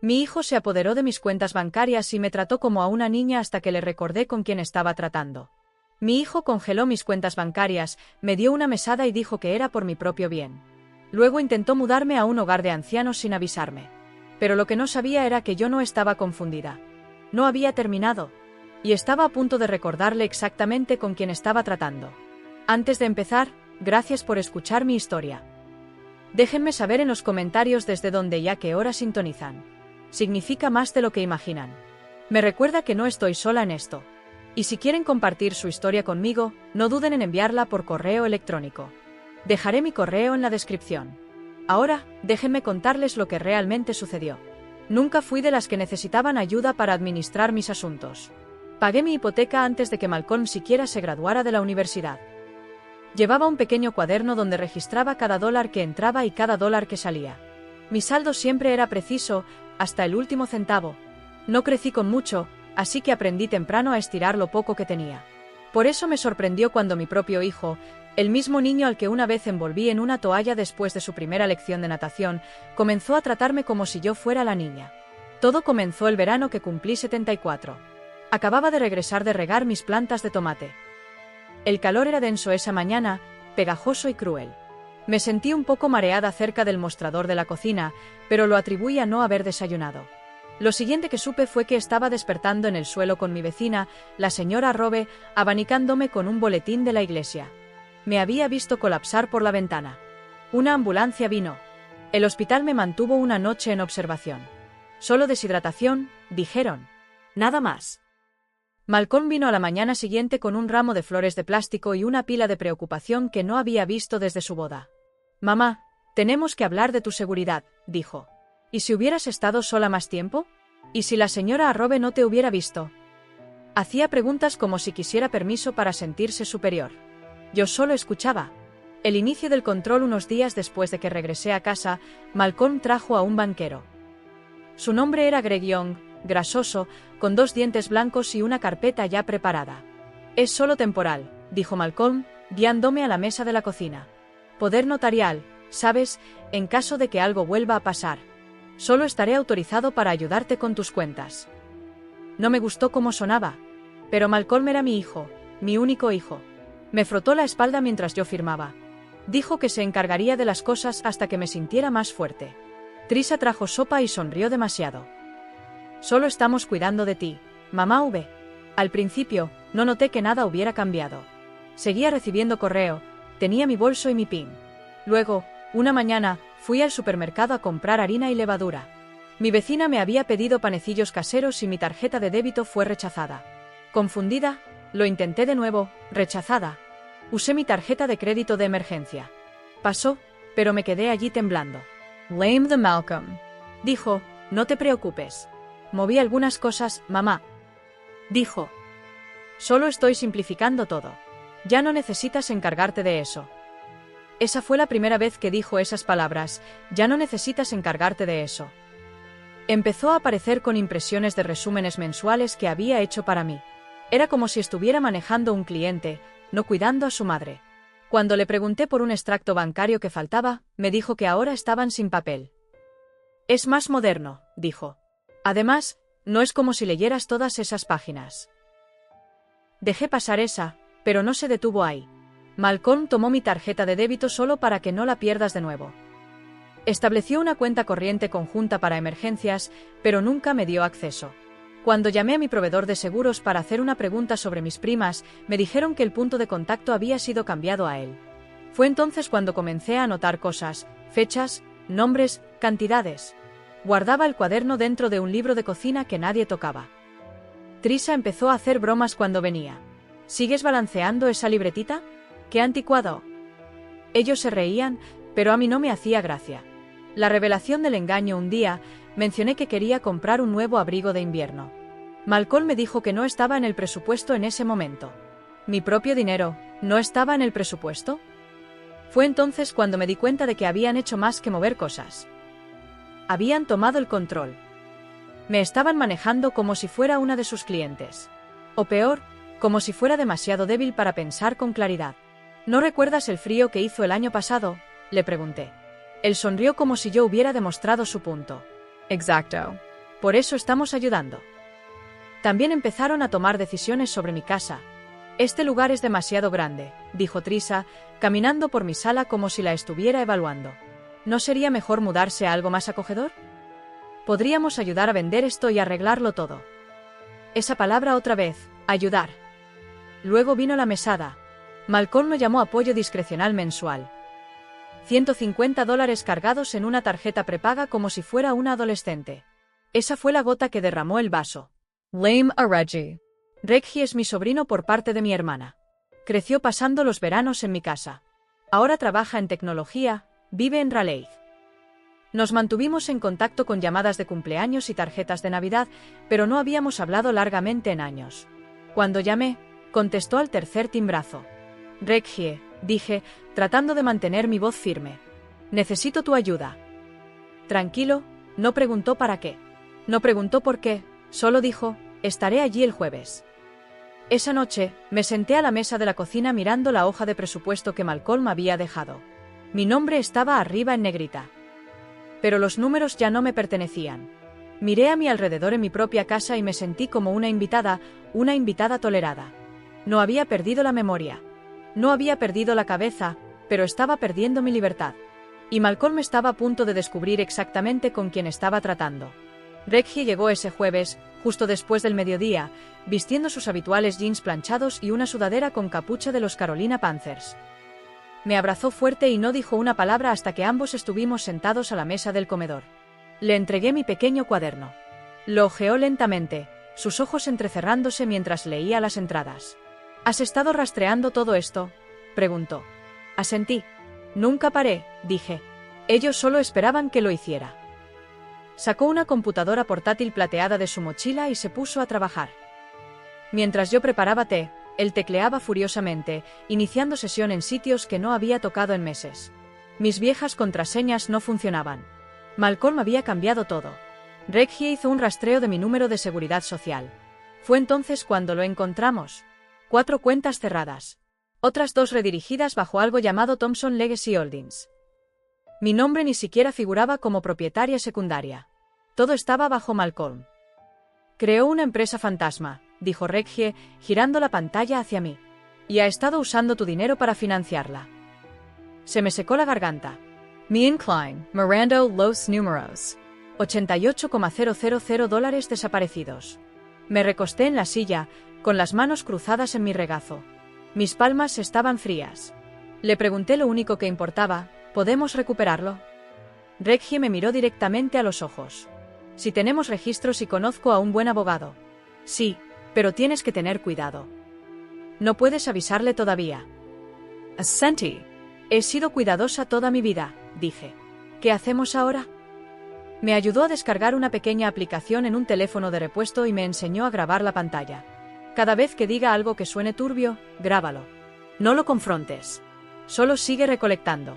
Mi hijo se apoderó de mis cuentas bancarias y me trató como a una niña hasta que le recordé con quién estaba tratando. Mi hijo congeló mis cuentas bancarias, me dio una mesada y dijo que era por mi propio bien. Luego intentó mudarme a un hogar de ancianos sin avisarme. Pero lo que no sabía era que yo no estaba confundida. No había terminado. Y estaba a punto de recordarle exactamente con quién estaba tratando. Antes de empezar, gracias por escuchar mi historia. Déjenme saber en los comentarios desde dónde y a qué hora sintonizan. Significa más de lo que imaginan. Me recuerda que no estoy sola en esto. Y si quieren compartir su historia conmigo, no duden en enviarla por correo electrónico. Dejaré mi correo en la descripción. Ahora, déjenme contarles lo que realmente sucedió. Nunca fui de las que necesitaban ayuda para administrar mis asuntos. Pagué mi hipoteca antes de que Malcolm siquiera se graduara de la universidad. Llevaba un pequeño cuaderno donde registraba cada dólar que entraba y cada dólar que salía. Mi saldo siempre era preciso, hasta el último centavo. No crecí con mucho, así que aprendí temprano a estirar lo poco que tenía. Por eso me sorprendió cuando mi propio hijo, el mismo niño al que una vez envolví en una toalla después de su primera lección de natación, comenzó a tratarme como si yo fuera la niña. Todo comenzó el verano que cumplí 74. Acababa de regresar de regar mis plantas de tomate. El calor era denso esa mañana, pegajoso y cruel. Me sentí un poco mareada cerca del mostrador de la cocina, pero lo atribuí a no haber desayunado. Lo siguiente que supe fue que estaba despertando en el suelo con mi vecina, la señora Robe, abanicándome con un boletín de la iglesia. Me había visto colapsar por la ventana. Una ambulancia vino. El hospital me mantuvo una noche en observación. Solo deshidratación, dijeron. Nada más. Malcolm vino a la mañana siguiente con un ramo de flores de plástico y una pila de preocupación que no había visto desde su boda. Mamá, tenemos que hablar de tu seguridad, dijo. ¿Y si hubieras estado sola más tiempo? ¿Y si la señora Arrobe no te hubiera visto? Hacía preguntas como si quisiera permiso para sentirse superior. Yo solo escuchaba. El inicio del control unos días después de que regresé a casa, Malcolm trajo a un banquero. Su nombre era Greg Young, grasoso, con 2 dientes blancos y una carpeta ya preparada. Es solo temporal, dijo Malcolm, guiándome a la mesa de la cocina. Poder notarial, ¿sabes?, en caso de que algo vuelva a pasar. Solo estaré autorizado para ayudarte con tus cuentas. No me gustó cómo sonaba. Pero Malcolm era mi hijo, mi único hijo. Me frotó la espalda mientras yo firmaba. Dijo que se encargaría de las cosas hasta que me sintiera más fuerte. Trisa trajo sopa y sonrió demasiado. Solo estamos cuidando de ti, mamá V. Al principio, no noté que nada hubiera cambiado. Seguía recibiendo correo, tenía mi bolso y mi PIN. Luego, una mañana, fui al supermercado a comprar harina y levadura. Mi vecina me había pedido panecillos caseros y mi tarjeta de débito fue rechazada. Confundida, lo intenté de nuevo, rechazada. Usé mi tarjeta de crédito de emergencia. Pasó, pero me quedé allí temblando. Blame the Malcolm. Dijo, no te preocupes. Moví algunas cosas, mamá. Dijo. Solo estoy simplificando todo. Ya no necesitas encargarte de eso. Esa fue la primera vez que dijo esas palabras, ya no necesitas encargarte de eso. Empezó a aparecer con impresiones de resúmenes mensuales que había hecho para mí. Era como si estuviera manejando un cliente, no cuidando a su madre. Cuando le pregunté por un extracto bancario que faltaba, me dijo que ahora estaban sin papel. Es más moderno, dijo. Además, no es como si leyeras todas esas páginas. Dejé pasar esa, pero no se detuvo ahí. Malcolm tomó mi tarjeta de débito solo para que no la pierdas de nuevo. Estableció una cuenta corriente conjunta para emergencias, pero nunca me dio acceso. Cuando llamé a mi proveedor de seguros para hacer una pregunta sobre mis primas, me dijeron que el punto de contacto había sido cambiado a él. Fue entonces cuando comencé a anotar cosas, fechas, nombres, cantidades. Guardaba el cuaderno dentro de un libro de cocina que nadie tocaba. Trisa empezó a hacer bromas cuando venía. ¿Sigues balanceando esa libretita? ¡Qué anticuado! Ellos se reían, pero a mí no me hacía gracia. La revelación del engaño un día, mencioné que quería comprar un nuevo abrigo de invierno. Malcolm me dijo que no estaba en el presupuesto en ese momento. ¿Mi propio dinero no estaba en el presupuesto? Fue entonces cuando me di cuenta de que habían hecho más que mover cosas. Habían tomado el control. Me estaban manejando como si fuera una de sus clientes. O peor, como si fuera demasiado débil para pensar con claridad. ¿No recuerdas el frío que hizo el año pasado?, le pregunté. Él sonrió como si yo hubiera demostrado su punto. Exacto. Por eso estamos ayudando. También empezaron a tomar decisiones sobre mi casa. Este lugar es demasiado grande, dijo Trisa, caminando por mi sala como si la estuviera evaluando. ¿No sería mejor mudarse a algo más acogedor? Podríamos ayudar a vender esto y arreglarlo todo. Esa palabra otra vez, ayudar. Luego vino la mesada. Malcolm me llamó apoyo discrecional mensual. $150 cargados en una tarjeta prepaga como si fuera una adolescente. Esa fue la gota que derramó el vaso. Lame a Reggie. Reggie es mi sobrino por parte de mi hermana. Creció pasando los veranos en mi casa. Ahora trabaja en tecnología, vive en Raleigh. Nos mantuvimos en contacto con llamadas de cumpleaños y tarjetas de Navidad, pero no habíamos hablado largamente en años. Cuando llamé, contestó al tercer timbrazo. Reggie, dije, tratando de mantener mi voz firme. Necesito tu ayuda. Tranquilo, no preguntó para qué. No preguntó por qué, solo dijo, estaré allí el jueves. Esa noche, me senté a la mesa de la cocina mirando la hoja de presupuesto que Malcolm había dejado. Mi nombre estaba arriba en negrita. Pero los números ya no me pertenecían. Miré a mi alrededor en mi propia casa y me sentí como una invitada tolerada. No había perdido la memoria. No había perdido la cabeza, pero estaba perdiendo mi libertad. Y Malcolm estaba a punto de descubrir exactamente con quién estaba tratando. Reggie llegó ese jueves, justo después del mediodía, vistiendo sus habituales jeans planchados y una sudadera con capucha de los Carolina Panthers. Me abrazó fuerte y no dijo una palabra hasta que ambos estuvimos sentados a la mesa del comedor. Le entregué mi pequeño cuaderno. Lo hojeó lentamente, sus ojos entrecerrándose mientras leía las entradas. ¿Has estado rastreando todo esto?, preguntó. Asentí. Nunca paré, dije. Ellos solo esperaban que lo hiciera. Sacó una computadora portátil plateada de su mochila y se puso a trabajar. Mientras yo preparaba té, él tecleaba furiosamente, iniciando sesión en sitios que no había tocado en meses. Mis viejas contraseñas no funcionaban. Malcolm había cambiado todo. Reggie hizo un rastreo de mi número de seguridad social. Fue entonces cuando lo encontramos. 4 cuentas cerradas. Otras 2 redirigidas bajo algo llamado Thompson Legacy Holdings. Mi nombre ni siquiera figuraba como propietaria secundaria. Todo estaba bajo Malcolm. Creó una empresa fantasma, dijo Reggie, girando la pantalla hacia mí. Y ha estado usando tu dinero para financiarla. Se me secó la garganta. Mi incline, mirando los números. $88,000 desaparecidos. Me recosté en la silla, con las manos cruzadas en mi regazo. Mis palmas estaban frías. Le pregunté lo único que importaba, ¿podemos recuperarlo? Reggie me miró directamente a los ojos. Si tenemos registros y conozco a un buen abogado. Sí, pero tienes que tener cuidado. No puedes avisarle todavía. Asentí. He sido cuidadosa toda mi vida, dije. ¿Qué hacemos ahora? Me ayudó a descargar una pequeña aplicación en un teléfono de repuesto y me enseñó a grabar la pantalla. Cada vez que diga algo que suene turbio, grábalo. No lo confrontes. Solo sigue recolectando.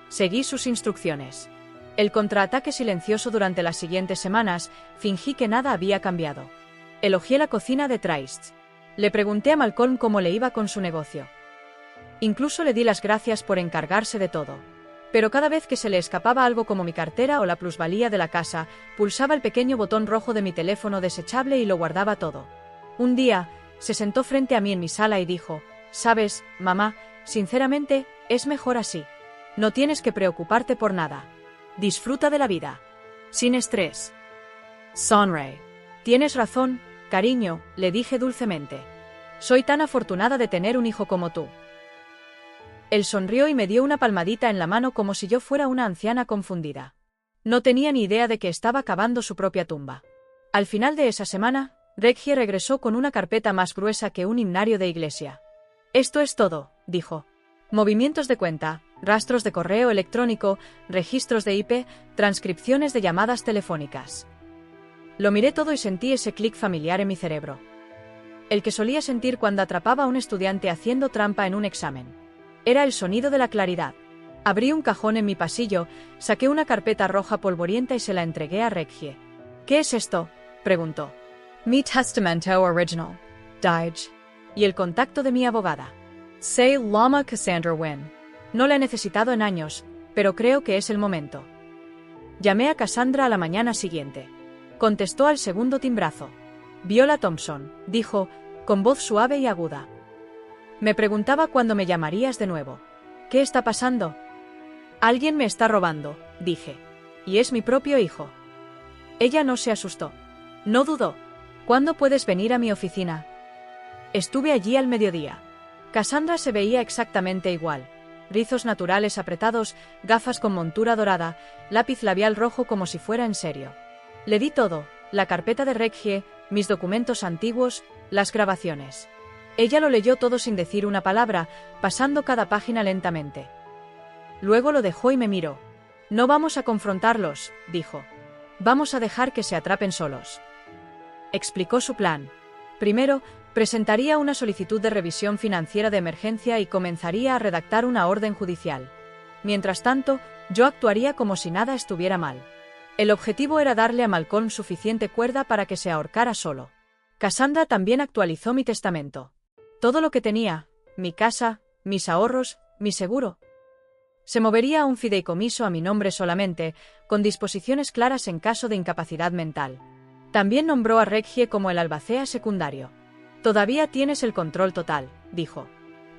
Seguí sus instrucciones. El contraataque silencioso durante las siguientes semanas, fingí que nada había cambiado. Elogié la cocina de Trysts. Le pregunté a Malcolm cómo le iba con su negocio. Incluso le di las gracias por encargarse de todo. Pero cada vez que se le escapaba algo como mi cartera o la plusvalía de la casa, pulsaba el pequeño botón rojo de mi teléfono desechable y lo guardaba todo. Un día, se sentó frente a mí en mi sala y dijo, «Sabes, mamá, sinceramente, es mejor así. No tienes que preocuparte por nada. Disfruta de la vida. Sin estrés». Sonreí. «Tienes razón, cariño», le dije dulcemente. «Soy tan afortunada de tener un hijo como tú». Él sonrió y me dio una palmadita en la mano como si yo fuera una anciana confundida. No tenía ni idea de que estaba cavando su propia tumba. Al final de esa semana, Reggie regresó con una carpeta más gruesa que un himnario de iglesia. «Esto es todo», dijo. «Movimientos de cuenta, rastros de correo electrónico, registros de IP, transcripciones de llamadas telefónicas». Lo miré todo y sentí ese clic familiar en mi cerebro. El que solía sentir cuando atrapaba a un estudiante haciendo trampa en un examen. Era el sonido de la claridad. Abrí un cajón en mi pasillo, saqué una carpeta roja polvorienta y se la entregué a Reggie. «¿Qué es esto?», preguntó. «Mi testamento original. Dige. Y el contacto de mi abogada. Se llama Cassandra Wynne. No la he necesitado en años, pero creo que es el momento». Llamé a Cassandra a la mañana siguiente. contestó al segundo timbrazo. Viola Thompson, dijo, con voz suave y aguda. Me preguntaba cuándo me llamarías de nuevo. ¿Qué está pasando? Alguien me está robando, dije. Y es mi propio hijo. Ella no se asustó. No dudó. ¿Cuándo puedes venir a mi oficina? Estuve allí al mediodía. Cassandra se veía exactamente igual. Rizos naturales apretados, gafas con montura dorada, lápiz labial rojo como si fuera en serio. Le di todo, la carpeta de Reggie, mis documentos antiguos, las grabaciones. Ella lo leyó todo sin decir una palabra, pasando cada página lentamente. Luego lo dejó y me miró. No vamos a confrontarlos, dijo. Vamos a dejar que se atrapen solos. Explicó su plan. Primero, presentaría una solicitud de revisión financiera de emergencia y comenzaría a redactar una orden judicial. Mientras tanto, yo actuaría como si nada estuviera mal. El objetivo era darle a Malcolm suficiente cuerda para que se ahorcara solo. Cassandra también actualizó mi testamento. Todo lo que tenía, mi casa, mis ahorros, mi seguro. Se movería a un fideicomiso a mi nombre solamente, con disposiciones claras en caso de incapacidad mental. También nombró a Reggie como el albacea secundario. Todavía tienes el control total, dijo.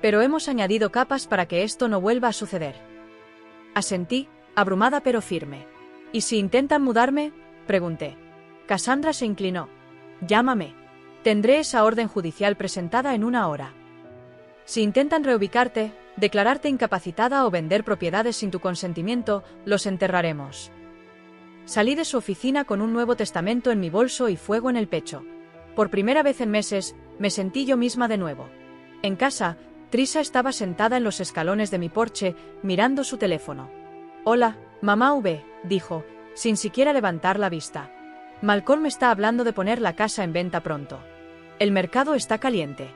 Pero hemos añadido capas para que esto no vuelva a suceder. Asentí, abrumada pero firme. ¿Y si intentan mudarme? Pregunté. Cassandra se inclinó. Llámame. Tendré esa orden judicial presentada en 1 hora. Si intentan reubicarte, declararte incapacitada o vender propiedades sin tu consentimiento, los enterraremos. Salí de su oficina con un Nuevo Testamento en mi bolso y fuego en el pecho. Por primera vez en meses, me sentí yo misma de nuevo. En casa, Trisa estaba sentada en los escalones de mi porche, mirando su teléfono. Hola, mamá V, dijo, sin siquiera levantar la vista. Malcolm me está hablando de poner la casa en venta pronto. El mercado está caliente.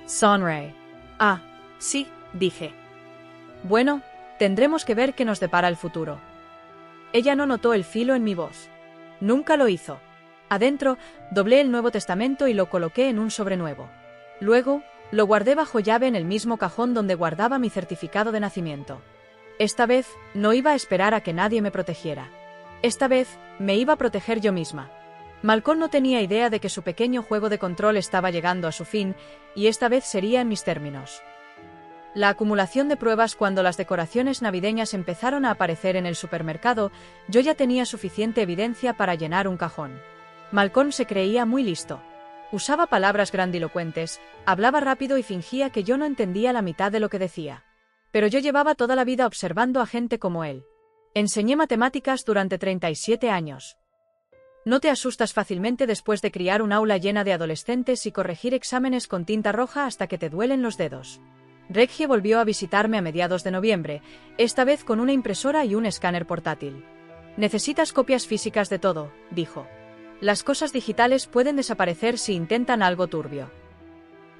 Sonreí. Ah, sí, dije. Bueno, tendremos que ver qué nos depara el futuro. Ella no notó el filo en mi voz. Nunca lo hizo. Adentro, doblé el Nuevo Testamento y lo coloqué en un sobre nuevo. Luego, lo guardé bajo llave en el mismo cajón donde guardaba mi certificado de nacimiento. Esta vez, no iba a esperar a que nadie me protegiera. Esta vez, me iba a proteger yo misma. Malcolm no tenía idea de que su pequeño juego de control estaba llegando a su fin, y esta vez sería en mis términos. La acumulación de pruebas cuando las decoraciones navideñas empezaron a aparecer en el supermercado, yo ya tenía suficiente evidencia para llenar un cajón. Malcolm se creía muy listo. Usaba palabras grandilocuentes, hablaba rápido y fingía que yo no entendía la mitad de lo que decía. Pero yo llevaba toda la vida observando a gente como él. Enseñé matemáticas durante 37 años. No te asustas fácilmente después de criar un aula llena de adolescentes y corregir exámenes con tinta roja hasta que te duelen los dedos. Reggie volvió a visitarme a mediados de noviembre, esta vez con una impresora y un escáner portátil. Necesitas copias físicas de todo, dijo. Las cosas digitales pueden desaparecer si intentan algo turbio.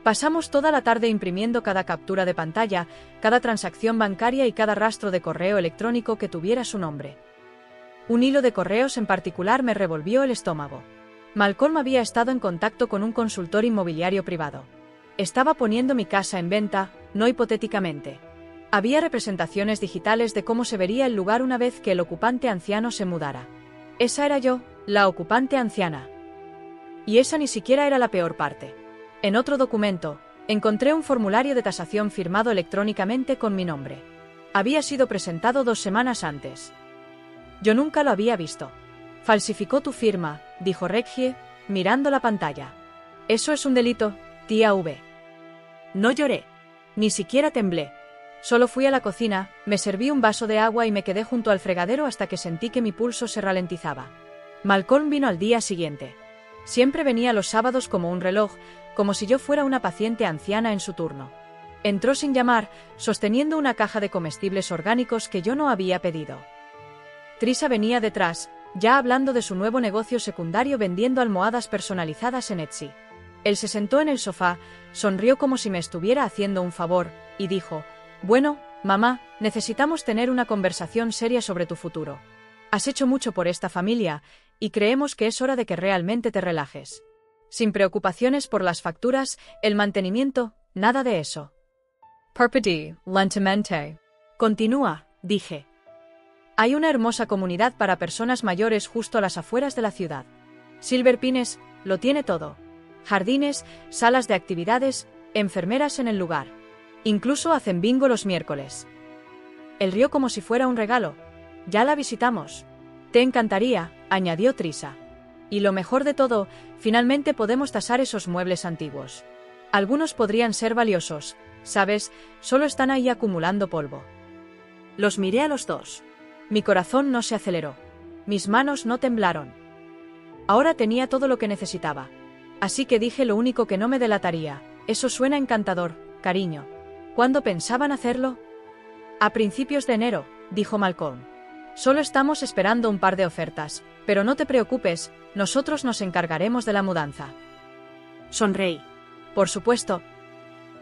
Pasamos toda la tarde imprimiendo cada captura de pantalla, cada transacción bancaria y cada rastro de correo electrónico que tuviera su nombre. Un hilo de correos en particular me revolvió el estómago. Malcolm había estado en contacto con un consultor inmobiliario privado. Estaba poniendo mi casa en venta, no hipotéticamente. Había representaciones digitales de cómo se vería el lugar una vez que el ocupante anciano se mudara. Esa era yo, la ocupante anciana. Y esa ni siquiera era la peor parte. En otro documento, encontré un formulario de tasación firmado electrónicamente con mi nombre. Había sido presentado 2 semanas antes. Yo nunca lo había visto. Falsificó tu firma, dijo Reggie, mirando la pantalla. Eso es un delito, tía V. No lloré. Ni siquiera temblé. Solo fui a la cocina, me serví un vaso de agua y me quedé junto al fregadero hasta que sentí que mi pulso se ralentizaba. Malcolm vino al día siguiente. Siempre venía los sábados como un reloj, como si yo fuera una paciente anciana en su turno. Entró sin llamar, sosteniendo una caja de comestibles orgánicos que yo no había pedido. Trisa venía detrás, ya hablando de su nuevo negocio secundario vendiendo almohadas personalizadas en Etsy. Él se sentó en el sofá, sonrió como si me estuviera haciendo un favor, y dijo, «Bueno, mamá, necesitamos tener una conversación seria sobre tu futuro. Has hecho mucho por esta familia, y creemos que es hora de que realmente te relajes. Sin preocupaciones por las facturas, el mantenimiento, nada de eso». «Perpidi, lentamente». «Continúa», dije. «Hay una hermosa comunidad para personas mayores justo a las afueras de la ciudad. Silver Pines lo tiene todo. Jardines, salas de actividades, enfermeras en el lugar. Incluso hacen bingo los miércoles. El río como si fuera un regalo. Ya la visitamos. Te encantaría, añadió Trisa. Y lo mejor de todo, finalmente podemos tasar esos muebles antiguos. Algunos podrían ser valiosos, ¿sabes? Solo están ahí acumulando polvo. Los miré a los dos. Mi corazón no se aceleró. Mis manos no temblaron. Ahora tenía todo lo que necesitaba. Así que dije lo único que no me delataría. Eso suena encantador, cariño. ¿Cuándo pensaban hacerlo? A principios de enero, dijo Malcolm. Solo estamos esperando un par de ofertas, pero no te preocupes, nosotros nos encargaremos de la mudanza. Sonreí. Por supuesto.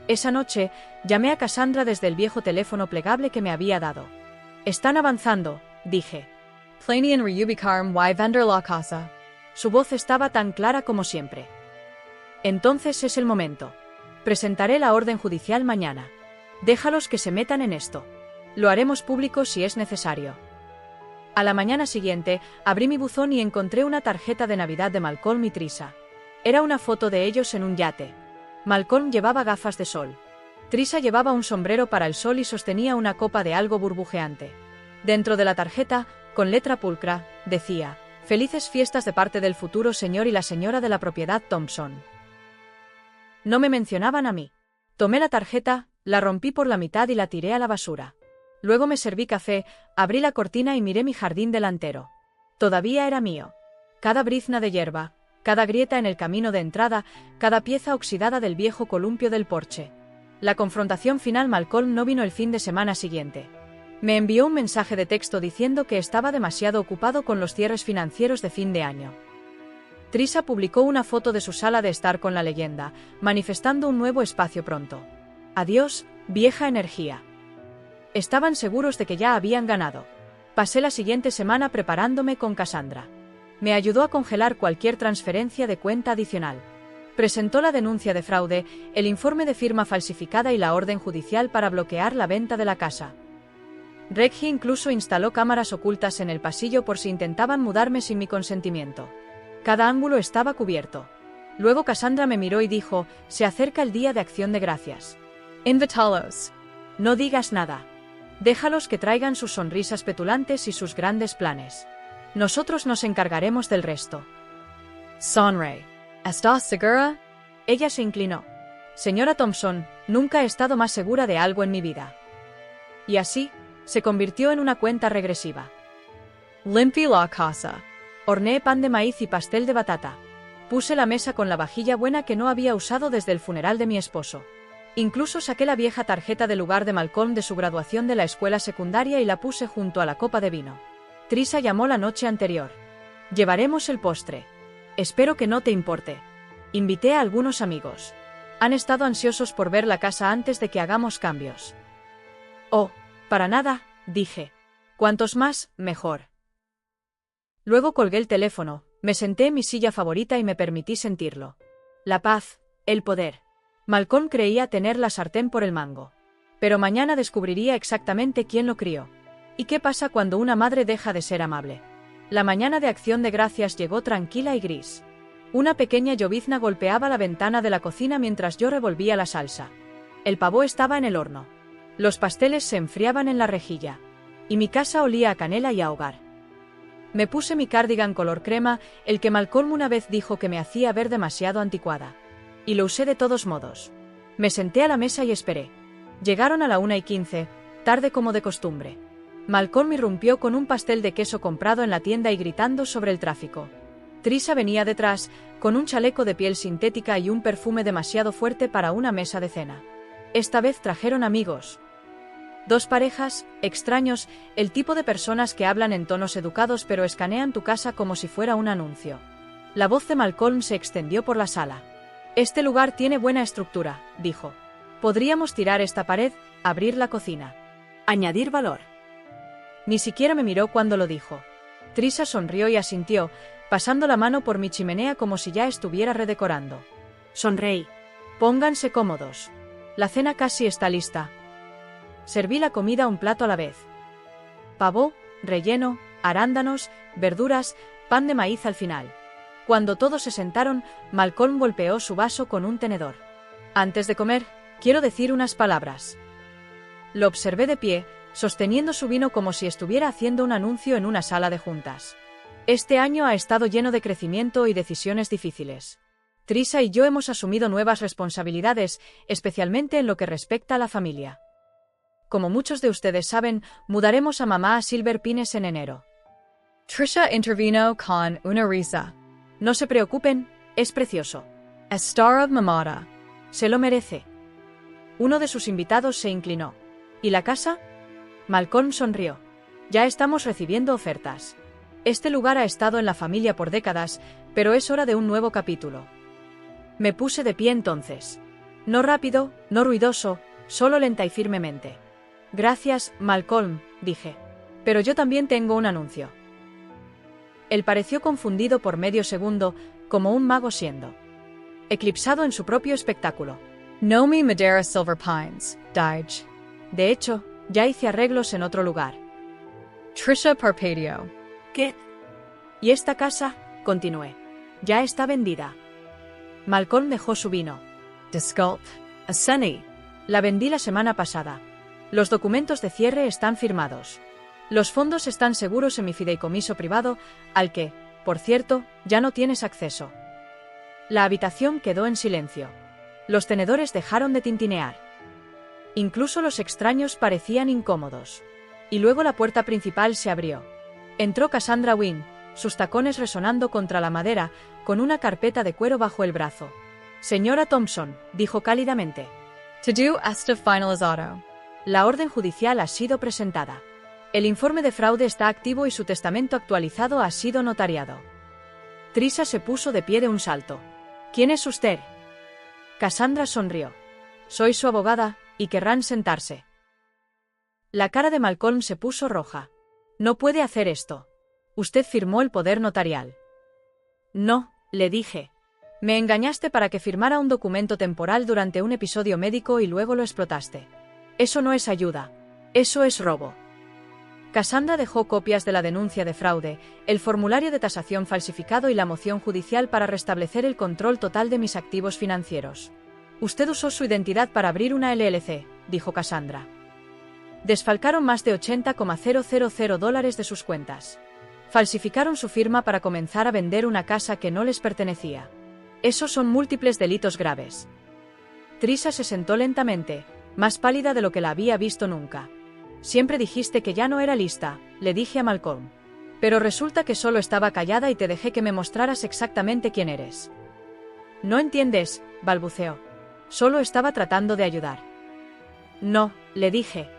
Esa noche, llamé a Cassandra desde el viejo teléfono plegable que me había dado. Están avanzando, dije. Planien reubicaren y vender la casa. Su voz estaba tan clara como siempre. Entonces es el momento. Presentaré la orden judicial mañana. Déjalos que se metan en esto. Lo haremos público si es necesario. A la mañana siguiente, abrí mi buzón y encontré una tarjeta de Navidad de Malcolm y Trisa. Era una foto de ellos en un yate. Malcolm llevaba gafas de sol. Trisa llevaba un sombrero para el sol y sostenía una copa de algo burbujeante. Dentro de la tarjeta, con letra pulcra, decía: «Felices fiestas de parte del futuro señor y la señora de la propiedad Thompson». No me mencionaban a mí. Tomé la tarjeta, la rompí por la mitad y la tiré a la basura. Luego me serví café, abrí la cortina y miré mi jardín delantero. Todavía era mío. Cada brizna de hierba, cada grieta en el camino de entrada, cada pieza oxidada del viejo columpio del porche. La confrontación final. Malcolm no vino el fin de semana siguiente. Me envió un mensaje de texto diciendo que estaba demasiado ocupado con los cierres financieros de fin de año. Trisa publicó una foto de su sala de estar con la leyenda, manifestando un nuevo espacio pronto. Adiós, vieja energía. Estaban seguros de que ya habían ganado. Pasé la siguiente semana preparándome con Cassandra. Me ayudó a congelar cualquier transferencia de cuenta adicional. Presentó la denuncia de fraude, el informe de firma falsificada y la orden judicial para bloquear la venta de la casa. Reggie incluso instaló cámaras ocultas en el pasillo por si intentaban mudarme sin mi consentimiento. Cada ángulo estaba cubierto. Luego Cassandra me miró y dijo: «Se acerca el día de Acción de Gracias. Invítalos. No digas nada. Déjalos que traigan sus sonrisas petulantes y sus grandes planes. Nosotros nos encargaremos del resto». Sonreí. ¿Estás segura? Ella se inclinó. Señora Thompson, nunca he estado más segura de algo en mi vida. Y así, se convirtió en una cuenta regresiva. Limpié la casa. Horneé pan de maíz y pastel de batata. Puse la mesa con la vajilla buena que no había usado desde el funeral de mi esposo. Incluso saqué la vieja tarjeta del lugar de Malcolm de su graduación de la escuela secundaria y la puse junto a la copa de vino. Trisa llamó la noche anterior. «Llevaremos el postre. Espero que no te importe». Invité a algunos amigos. Han estado ansiosos por ver la casa antes de que hagamos cambios. «Oh, para nada», dije. «Cuantos más, mejor». Luego colgué el teléfono, me senté en mi silla favorita y me permití sentirlo. La paz, el poder. Malcolm creía tener la sartén por el mango. Pero mañana descubriría exactamente quién lo crió. ¿Y qué pasa cuando una madre deja de ser amable? La mañana de Acción de Gracias llegó tranquila y gris. Una pequeña llovizna golpeaba la ventana de la cocina mientras yo revolvía la salsa. El pavó estaba en el horno. Los pasteles se enfriaban en la rejilla. Y mi casa olía a canela y a hogar. Me puse mi cardigan color crema, el que Malcolm una vez dijo que me hacía ver demasiado anticuada. Y lo usé de todos modos. Me senté a la mesa y esperé. Llegaron a la 1:15, tarde como de costumbre. Malcolm irrumpió con un pastel de queso comprado en la tienda y gritando sobre el tráfico. Trisa venía detrás, con un chaleco de piel sintética y un perfume demasiado fuerte para una mesa de cena. Esta vez trajeron amigos. 2 parejas, extraños, el tipo de personas que hablan en tonos educados pero escanean tu casa como si fuera un anuncio. La voz de Malcolm se extendió por la sala. «Este lugar tiene buena estructura», dijo. «Podríamos tirar esta pared, abrir la cocina. Añadir valor». Ni siquiera me miró cuando lo dijo. Trisa sonrió y asintió, pasando la mano por mi chimenea como si ya estuviera redecorando. Sonreí. «Pónganse cómodos. La cena casi está lista». Serví la comida un plato a la vez. Pavó, relleno, arándanos, verduras, pan de maíz al final. Cuando todos se sentaron, Malcolm golpeó su vaso con un tenedor. Antes de comer, quiero decir unas palabras. Lo observé de pie, sosteniendo su vino como si estuviera haciendo un anuncio en una sala de juntas. Este año ha estado lleno de crecimiento y decisiones difíciles. Trisha y yo hemos asumido nuevas responsabilidades, especialmente en lo que respecta a la familia. Como muchos de ustedes saben, mudaremos a mamá a Silver Pines en enero. Trisha intervino con una risa. No se preocupen, es precioso. Estará mamada. Se lo merece. Uno de sus invitados se inclinó. ¿Y la casa? Malcolm sonrió. Ya estamos recibiendo ofertas. Este lugar ha estado en la familia por décadas, pero es hora de un nuevo capítulo. Me puse de pie entonces. No rápido, no ruidoso, solo lenta y firmemente. Gracias, Malcolm, dije. Pero yo también tengo un anuncio. Él pareció confundido por medio segundo, como un mago siendo eclipsado en su propio espectáculo. Nomi Madera Silver Pines, Dige. De hecho, ya hice arreglos en otro lugar. Trisha Parpadio. ¿Qué? ¿Y esta casa? Continué. Ya está vendida. Malcolm dejó su vino. Disculp. A Sunny. La vendí la semana pasada. Los documentos de cierre están firmados. Los fondos están seguros en mi fideicomiso privado, al que, por cierto, ya no tienes acceso. La habitación quedó en silencio. Los tenedores dejaron de tintinear. Incluso los extraños parecían incómodos. Y luego la puerta principal se abrió. Entró Cassandra Wynne, sus tacones resonando contra la madera, con una carpeta de cuero bajo el brazo. Señora Thompson, dijo cálidamente. To do esta finalizado. La orden judicial ha sido presentada. El informe de fraude está activo y su testamento actualizado ha sido notariado. Trisha se puso de pie de un salto. ¿Quién es usted? Cassandra sonrió. Soy su abogada, y querrán sentarse. La cara de Malcolm se puso roja. No puede hacer esto. Usted firmó el poder notarial. No, le dije. Me engañaste para que firmara un documento temporal durante un episodio médico y luego lo explotaste. Eso no es ayuda. Eso es robo. Cassandra dejó copias de la denuncia de fraude, el formulario de tasación falsificado y la moción judicial para restablecer el control total de mis activos financieros. Usted usó su identidad para abrir una LLC, dijo Cassandra. Desfalcaron más de $80,000 de sus cuentas. Falsificaron su firma para comenzar a vender una casa que no les pertenecía. Esos son múltiples delitos graves. Trisha se sentó lentamente, más pálida de lo que la había visto nunca. Siempre dijiste que ya no era lista, le dije a Malcolm. Pero resulta que solo estaba callada y te dejé que me mostraras exactamente quién eres. No entiendes, balbuceó. Solo estaba tratando de ayudar. No, le dije.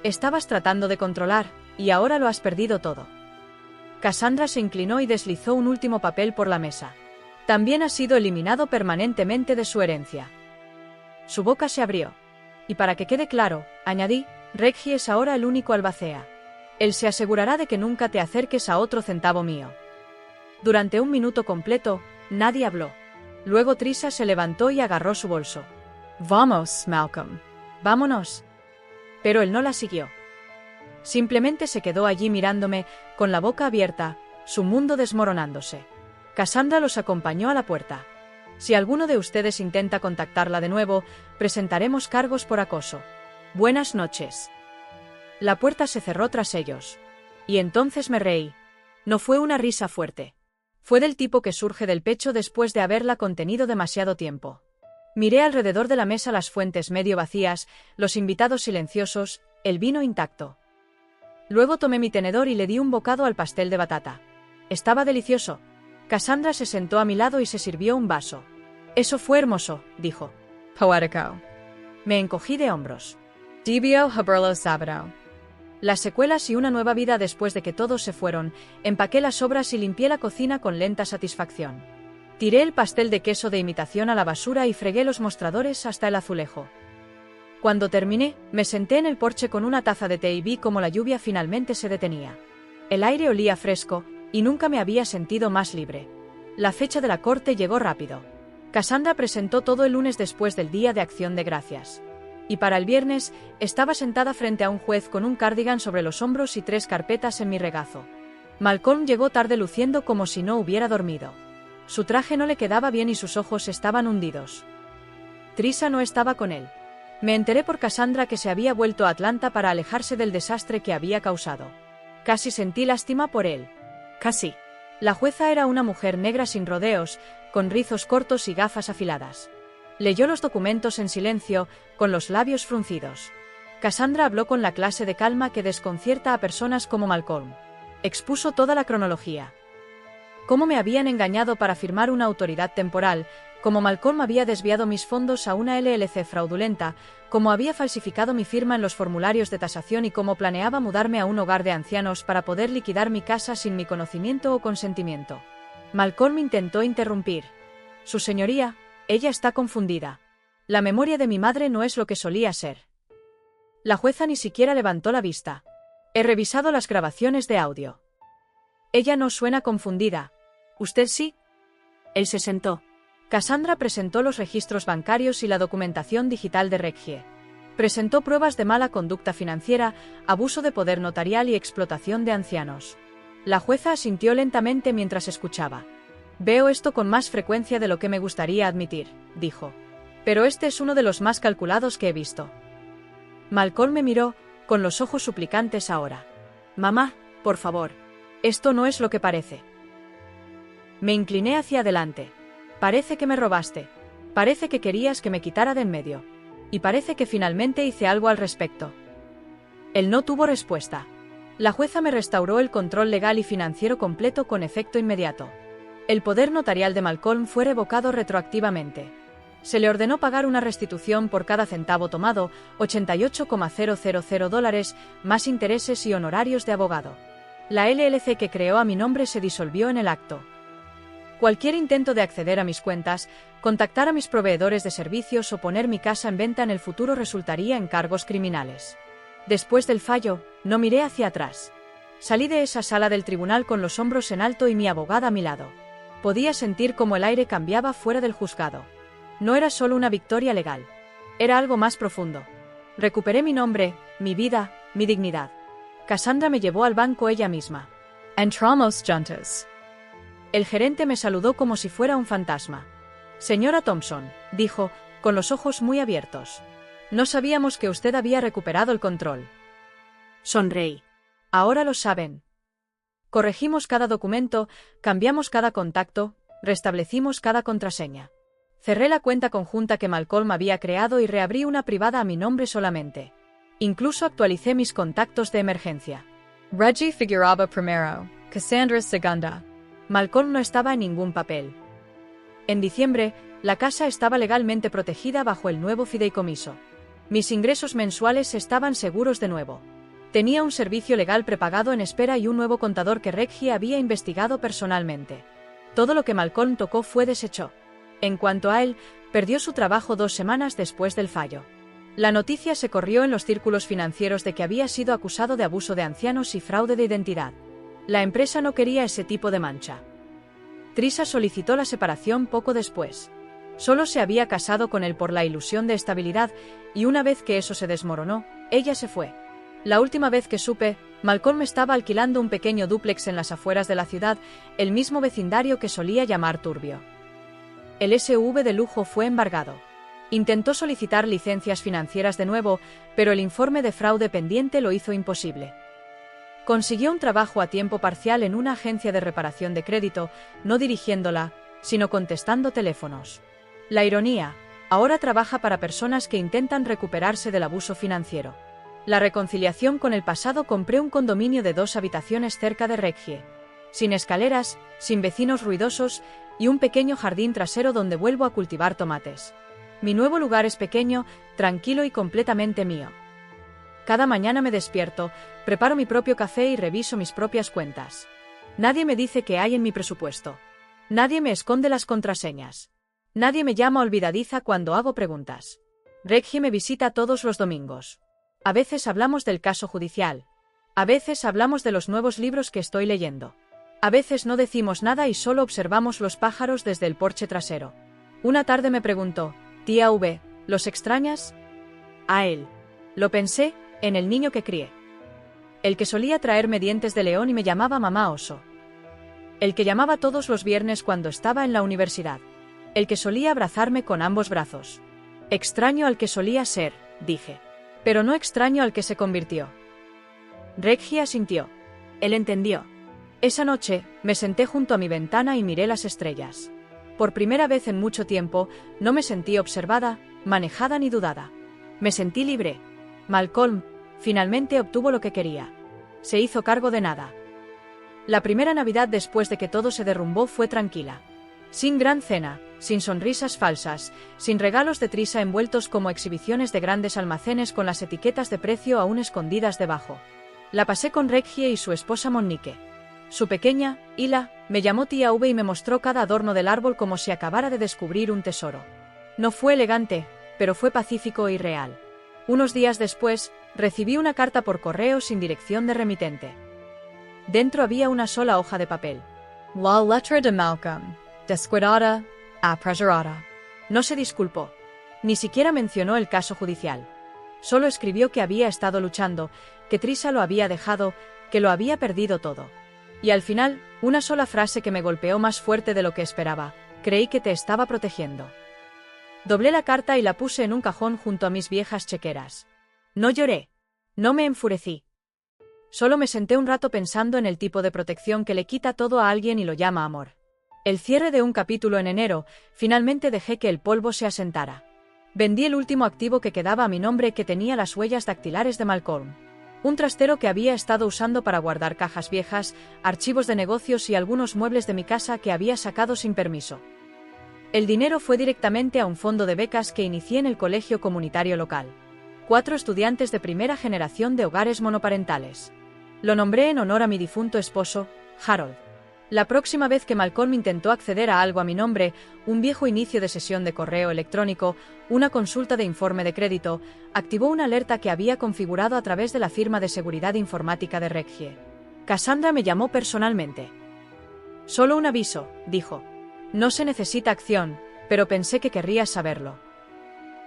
Estabas tratando de controlar, y ahora lo has perdido todo. Cassandra se inclinó y deslizó un último papel por la mesa. También ha sido eliminado permanentemente de su herencia. Su boca se abrió. Y para que quede claro, añadí, Reggie es ahora el único albacea. Él se asegurará de que nunca te acerques a otro centavo mío. Durante un minuto completo, nadie habló. Luego Trisha se levantó y agarró su bolso. Vamos, Malcolm. Vámonos. Pero él no la siguió. Simplemente se quedó allí mirándome, con la boca abierta, su mundo desmoronándose. Cassandra los acompañó a la puerta. Si alguno de ustedes intenta contactarla de nuevo, presentaremos cargos por acoso. Buenas noches. La puerta se cerró tras ellos. Y entonces me reí. No fue una risa fuerte. Fue del tipo que surge del pecho después de haberla contenido demasiado tiempo. Miré alrededor de la mesa las fuentes medio vacías, los invitados silenciosos, el vino intacto. Luego tomé mi tenedor y le di un bocado al pastel de batata. Estaba delicioso. Cassandra se sentó a mi lado y se sirvió un vaso. Eso fue hermoso, dijo. Poético. Me encogí de hombros. Debio haberlo sabido. Las secuelas y una nueva vida después de que todos se fueron, empaqué las sobras y limpié la cocina con lenta satisfacción. Tiré el pastel de queso de imitación a la basura y fregué los mostradores hasta el azulejo. Cuando terminé, me senté en el porche con una taza de té y vi cómo la lluvia finalmente se detenía. El aire olía fresco, y nunca me había sentido más libre. La fecha de la corte llegó rápido. Cassandra presentó todo el lunes después del Día de Acción de Gracias. Y para el viernes, estaba sentada frente a un juez con un cardigan sobre los hombros y 3 carpetas en mi regazo. Malcolm llegó tarde luciendo como si no hubiera dormido. Su traje no le quedaba bien y sus ojos estaban hundidos. Theresa no estaba con él. Me enteré por Cassandra que se había vuelto a Atlanta para alejarse del desastre que había causado. Casi sentí lástima por él. Casi. La jueza era una mujer negra sin rodeos, con rizos cortos y gafas afiladas. Leyó los documentos en silencio, con los labios fruncidos. Cassandra habló con la clase de calma que desconcierta a personas como Malcolm. Expuso toda la cronología. Cómo me habían engañado para firmar una autoridad temporal, cómo Malcolm había desviado mis fondos a una LLC fraudulenta, cómo había falsificado mi firma en los formularios de tasación y cómo planeaba mudarme a un hogar de ancianos para poder liquidar mi casa sin mi conocimiento o consentimiento. Malcolm intentó interrumpir. Su señoría, ella está confundida. La memoria de mi madre no es lo que solía ser. La jueza ni siquiera levantó la vista. He revisado las grabaciones de audio. Ella no suena confundida. ¿Usted sí? Él se sentó. Cassandra presentó los registros bancarios y la documentación digital de Regie. Presentó pruebas de mala conducta financiera, abuso de poder notarial y explotación de ancianos. La jueza asintió lentamente mientras escuchaba. Veo esto con más frecuencia de lo que me gustaría admitir, dijo. Pero este es uno de los más calculados que he visto. Malcolm me miró, con los ojos suplicantes ahora. Mamá, por favor. Esto no es lo que parece. Me incliné hacia adelante. Parece que me robaste. Parece que querías que me quitara de en medio. Y parece que finalmente hice algo al respecto. Él no tuvo respuesta. La jueza me restauró el control legal y financiero completo con efecto inmediato. El poder notarial de Malcolm fue revocado retroactivamente. Se le ordenó pagar una restitución por cada centavo tomado, $88,000, más intereses y honorarios de abogado. La LLC que creó a mi nombre se disolvió en el acto. Cualquier intento de acceder a mis cuentas, contactar a mis proveedores de servicios o poner mi casa en venta en el futuro resultaría en cargos criminales. Después del fallo, no miré hacia atrás. Salí de esa sala del tribunal con los hombros en alto y mi abogada a mi lado. Podía sentir cómo el aire cambiaba fuera del juzgado. No era solo una victoria legal. Era algo más profundo. Recuperé mi nombre, mi vida, mi dignidad. Cassandra me llevó al banco ella misma. Entramos juntos. El gerente me saludó como si fuera un fantasma. Señora Thompson, dijo, con los ojos muy abiertos. No sabíamos que usted había recuperado el control. Sonreí. Ahora lo saben. Corregimos cada documento, cambiamos cada contacto, restablecimos cada contraseña. Cerré la cuenta conjunta que Malcolm había creado y reabrí una privada a mi nombre solamente. Incluso actualicé mis contactos de emergencia. Reggie Figueroa primero, Cassandra segunda. Malcolm no estaba en ningún papel. En diciembre, la casa estaba legalmente protegida bajo el nuevo fideicomiso. Mis ingresos mensuales estaban seguros de nuevo. Tenía un servicio legal prepagado en espera y un nuevo contador que Reggie había investigado personalmente. Todo lo que Malcolm tocó fue deshecho. En cuanto a él, perdió su trabajo 2 semanas después del fallo. La noticia se corrió en los círculos financieros de que había sido acusado de abuso de ancianos y fraude de identidad. La empresa no quería ese tipo de mancha. Theresa solicitó la separación poco después. Solo se había casado con él por la ilusión de estabilidad, y una vez que eso se desmoronó, ella se fue. La última vez que supe, Malcolm estaba alquilando un pequeño dúplex en las afueras de la ciudad, el mismo vecindario que solía llamar turbio. El SUV de lujo fue embargado. Intentó solicitar licencias financieras de nuevo, pero el informe de fraude pendiente lo hizo imposible. Consiguió un trabajo a tiempo parcial en una agencia de reparación de crédito, no dirigiéndola, sino contestando teléfonos. La ironía, ahora trabaja para personas que intentan recuperarse del abuso financiero. La reconciliación con el pasado. Compré un condominio de 2 habitaciones cerca de Regie. Sin escaleras, sin vecinos ruidosos, y un pequeño jardín trasero donde vuelvo a cultivar tomates. Mi nuevo lugar es pequeño, tranquilo y completamente mío. Cada mañana me despierto, preparo mi propio café y reviso mis propias cuentas. Nadie me dice qué hay en mi presupuesto. Nadie me esconde las contraseñas. Nadie me llama olvidadiza cuando hago preguntas. Reggie me visita todos los domingos. A veces hablamos del caso judicial. A veces hablamos de los nuevos libros que estoy leyendo. A veces no decimos nada y solo observamos los pájaros desde el porche trasero. Una tarde me preguntó, tía V, ¿los extrañas? A él. Lo pensé, en el niño que crié. El que solía traerme dientes de león y me llamaba mamá oso. El que llamaba todos los viernes cuando estaba en la universidad. El que solía abrazarme con ambos brazos. Extraño al que solía ser, dije. Pero no extraño al que se convirtió. Reggie asintió. Él entendió. Esa noche, me senté junto a mi ventana y miré las estrellas. Por primera vez en mucho tiempo, no me sentí observada, manejada ni dudada. Me sentí libre. Malcolm, finalmente obtuvo lo que quería. Se hizo cargo de nada. La primera Navidad después de que todo se derrumbó fue tranquila. Sin gran cena, sin sonrisas falsas, sin regalos de Trisa envueltos como exhibiciones de grandes almacenes con las etiquetas de precio aún escondidas debajo. La pasé con Reggie y su esposa Monique. Su pequeña, Hila, me llamó tía V y me mostró cada adorno del árbol como si acabara de descubrir un tesoro. No fue elegante, pero fue pacífico y real. Unos días después, recibí una carta por correo sin dirección de remitente. Dentro había una sola hoja de papel. La letra de Malcolm, descuidada, apresurada. No se disculpó. Ni siquiera mencionó el caso judicial. Solo escribió que había estado luchando, que Trisa lo había dejado, que lo había perdido todo. Y al final, una sola frase que me golpeó más fuerte de lo que esperaba. Creí que te estaba protegiendo. Doblé la carta y la puse en un cajón junto a mis viejas chequeras. No lloré. No me enfurecí. Solo me senté un rato pensando en el tipo de protección que le quita todo a alguien y lo llama amor. El cierre de un capítulo en enero, finalmente dejé que el polvo se asentara. Vendí el último activo que quedaba a mi nombre que tenía las huellas dactilares de Malcolm. Un trastero que había estado usando para guardar cajas viejas, archivos de negocios y algunos muebles de mi casa que había sacado sin permiso. El dinero fue directamente a un fondo de becas que inicié en el colegio comunitario local. 4 estudiantes de primera generación de hogares monoparentales. Lo nombré en honor a mi difunto esposo, Harold. La próxima vez que Malcolm intentó acceder a algo a mi nombre, un viejo inicio de sesión de correo electrónico, una consulta de informe de crédito, activó una alerta que había configurado a través de la firma de seguridad informática de Reggie. Cassandra me llamó personalmente. Solo un aviso, dijo. No se necesita acción, pero pensé que querrías saberlo.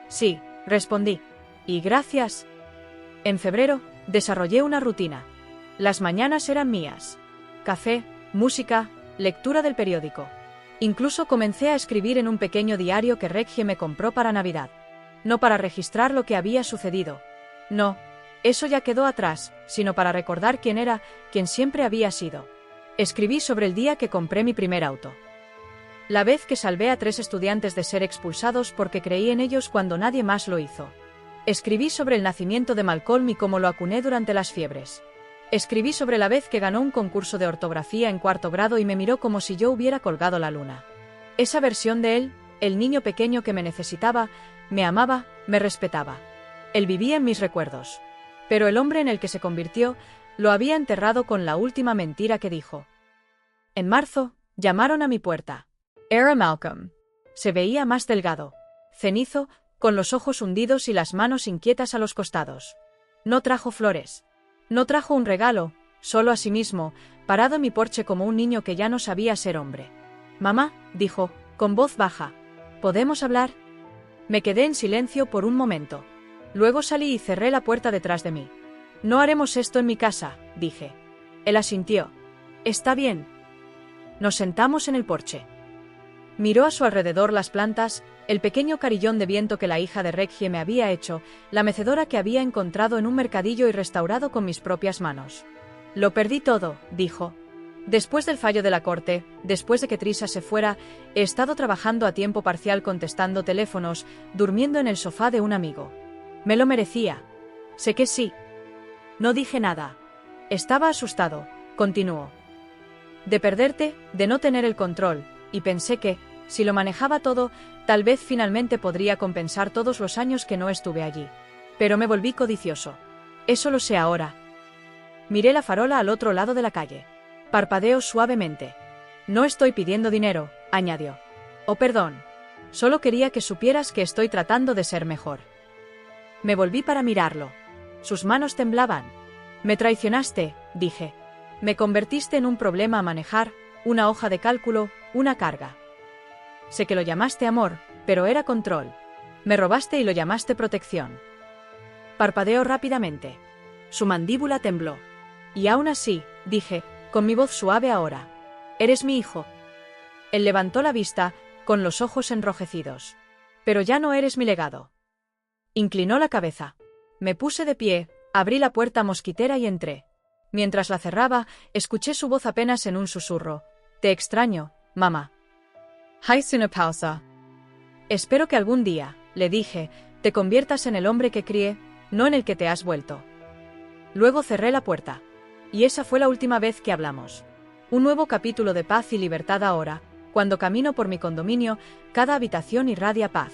Sí, respondí. Y gracias. En febrero, desarrollé una rutina. Las mañanas eran mías. Café, música, lectura del periódico. Incluso comencé a escribir en un pequeño diario que Reggie me compró para Navidad. No para registrar lo que había sucedido. No, eso ya quedó atrás, sino para recordar quién era, quien siempre había sido. Escribí sobre el día que compré mi primer auto. La vez que salvé a 3 estudiantes de ser expulsados porque creí en ellos cuando nadie más lo hizo. Escribí sobre el nacimiento de Malcolm y cómo lo acuné durante las fiebres. Escribí sobre la vez que ganó un concurso de ortografía en 4º grado y me miró como si yo hubiera colgado la luna. Esa versión de él, el niño pequeño que me necesitaba, me amaba, me respetaba. Él vivía en mis recuerdos. Pero el hombre en el que se convirtió, lo había enterrado con la última mentira que dijo. En marzo, llamaron a mi puerta. Era Malcolm. Se veía más delgado, cenizo, con los ojos hundidos y las manos inquietas a los costados. No trajo flores. No trajo un regalo, solo a sí mismo, parado en mi porche como un niño que ya no sabía ser hombre. Mamá, dijo, con voz baja. ¿Podemos hablar? Me quedé en silencio por un momento. Luego salí y cerré la puerta detrás de mí. No haremos esto en mi casa, dije. Él asintió. Está bien. Nos sentamos en el porche. Miró a su alrededor las plantas, el pequeño carillón de viento que la hija de Reggie me había hecho, la mecedora que había encontrado en un mercadillo y restaurado con mis propias manos. Lo perdí todo, dijo. Después del fallo de la corte, después de que Trisa se fuera, he estado trabajando a tiempo parcial contestando teléfonos, durmiendo en el sofá de un amigo. Me lo merecía. Sé que sí. No dije nada. Estaba asustado, continuó. De perderte, de no tener el control, y pensé que, si lo manejaba todo, tal vez finalmente podría compensar todos los años que no estuve allí. Pero me volví codicioso. Eso lo sé ahora. Miré la farola al otro lado de la calle. Parpadeó suavemente. No estoy pidiendo dinero, añadió. Oh, perdón. Solo quería que supieras que estoy tratando de ser mejor. Me volví para mirarlo. Sus manos temblaban. Me traicionaste, dije. Me convertiste en un problema a manejar, una hoja de cálculo, una carga. Sé que lo llamaste amor, pero era control. Me robaste y lo llamaste protección. Parpadeó rápidamente. Su mandíbula tembló. Y aún así, dije, con mi voz suave ahora. Eres mi hijo. Él levantó la vista, con los ojos enrojecidos. Pero ya no eres mi legado. Inclinó la cabeza. Me puse de pie, abrí la puerta mosquitera y entré. Mientras la cerraba, escuché su voz apenas en un susurro. Te extraño, mamá. Hice una pausa. Espero que algún día, le dije, te conviertas en el hombre que crié, no en el que te has vuelto. Luego cerré la puerta. Y esa fue la última vez que hablamos. Un nuevo capítulo de paz y libertad ahora. Cuando camino por mi condominio, cada habitación irradia paz.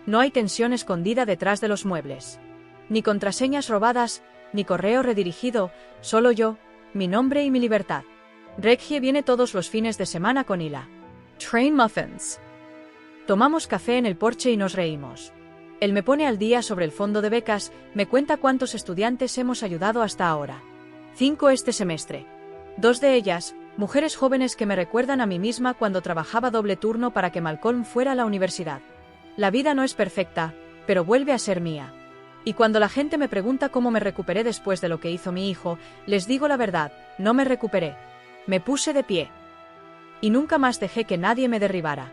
No hay tensión escondida detrás de los muebles. Ni contraseñas robadas, ni correo redirigido, solo yo, mi nombre y mi libertad. Reggie viene todos los fines de semana con Hila. Train muffins. Tomamos café en el porche y nos reímos. Él me pone al día sobre el fondo de becas, me cuenta cuántos estudiantes hemos ayudado hasta ahora. 5 este semestre. 2 de ellas, mujeres jóvenes que me recuerdan a mí misma cuando trabajaba doble turno para que Malcolm fuera a la universidad. La vida no es perfecta, pero vuelve a ser mía. Y cuando la gente me pregunta cómo me recuperé después de lo que hizo mi hijo, les digo la verdad, no me recuperé. Me puse de pie. Y nunca más dejé que nadie me derribara.